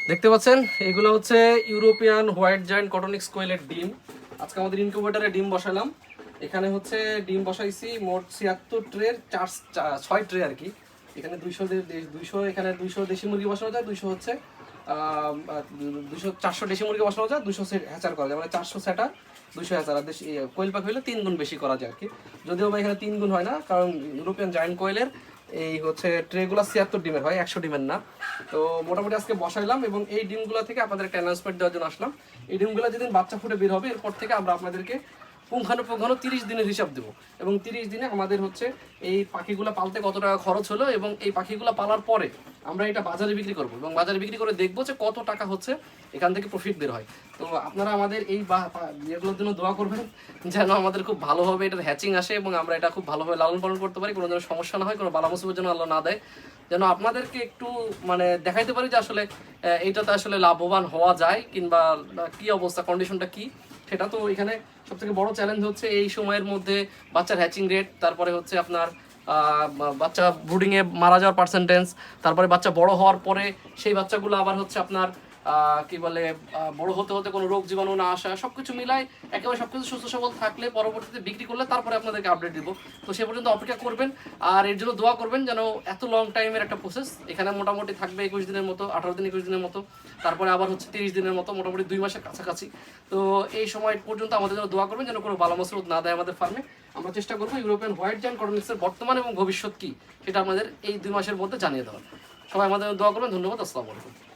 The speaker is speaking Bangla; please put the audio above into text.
দেখতে পাচ্ছেন এগুলো হচ্ছে ইউরোপিয়ান হোয়াইট জায়ান্ট কটনিক্স কোয়েলের ডিম। আজকে আমাদের ইনকিউবেটরে ডিম বসালাম। এখানে হচ্ছে ডিম বসাইছি মোট 76 ট্রের 6 ট্রে আর কি। এখানে 200 এখানে 200 দেশি মুরগি বসানো যায়, 200 হচ্ছে 400 দেশি মুরগি বসানো যায়, 200 সেট হ্যাচার করা যায়, মানে 400 সেটা 200 হ্যাচার। আর দেশি কোয়েল পাখি হলে 3 গুণ বেশি করা যায় আর কি। যদিও বা এখানে 3 গুণ হয় না, কারণ ইউরোপিয়ান জায়ান্ট কোয়েলের এই হচ্ছে ট্রেগুলো 76 ডিমের হয়, 100 ডিমের না। তো মোটামুটি আজকে বসাইলাম এবং এই ডিমগুলো থেকে আপনাদের একটা অ্যানাউন্সমেন্ট দেওয়ার জন্য আসলাম। এই ডিমগুলো যেদিন বাচ্চা ফুটে বের হবে, এরপর থেকে আমরা আপনাদেরকে পুঙ্খানুপুঙ্খানু 30 দিনের হিসাব দেবো এবং 30 দিনে আমাদের হচ্ছে এই পাখিগুলো পালতে কত টাকা খরচ হলো এবং এই পাখিগুলো পালার পরে আমরা এটা বাজারে বিক্রি করবো এবং বাজারে বিক্রি করে দেখবো যে কত টাকা হচ্ছে এখান থেকে প্রফিট বের হয়। তো আপনারা আমাদের এই এগুলোর জন্য দোয়া করবেন যেন আমাদের খুব ভালোভাবে এটার হ্যাচিং আসে এবং আমরা এটা খুব ভালোভাবে লালন পালন করতে পারি, কোনো যেন সমস্যা না হয়, কোনো বালা মুসিবত যেন আল্লাহ না দেয়, যেন আপনাদেরকে একটু মানে দেখাইতে পারি যে আসলে এইটাতে আসলে লাভবান হওয়া যায় কিংবা কি অবস্থা, কন্ডিশনটা কি সেটা। তো এখানে সবথেকে বড় চ্যালেঞ্জ হচ্ছে এই সময়ের মধ্যে বাচ্চার হ্যাচিং রেট, তারপরে হচ্ছে আপনার বাচ্চা ব্রুডিংয়ে মারা যাওয়ার পার্সেন্টেজ, তারপরে বাচ্চা বড় হওয়ার পরে সেই বাচ্চাগুলো আবার হচ্ছে আপনার কি বলে বড় হতে হতে কোনো রোগ জীবাণু না আসা, সবকিছু মিলাই একেবারে সবকিছু সুস্থ সবল থাকলে পরবর্তীতে বিক্রি করলে তারপরে আপনাদেরকে আপডেট দিব। তো সে পর্যন্ত অপেক্ষা করবেন আর এর জন্য দোয়া করবেন যেন এত লং টাইমের একটা প্রসেস। এখানে মোটামুটি থাকবে 21 দিনের মতো, 18 দিন 21 দিনের মতো, তারপরে আবার হচ্ছে 30 দিনের মতো, মোটামুটি 2 মাসের কাছাকাছি। তো এই সময় পর্যন্ত আমাদের জন্য দোয়া করবেন যেন কোনো বালা মুসিবত না দেয় আমাদের ফার্মে। আমরা চেষ্টা করবো ইউরোপিয়ান হোয়াইট জায়ান্ট কটনিক্সের বর্তমান এবং ভবিষ্যৎ কি সেটা আমাদের এই 2 মাসের মধ্যে জানিয়ে দেওয়ার। সবাই আমাদের দোয়া করবেন। ধন্যবাদ। আসসালামু আলাইকুম।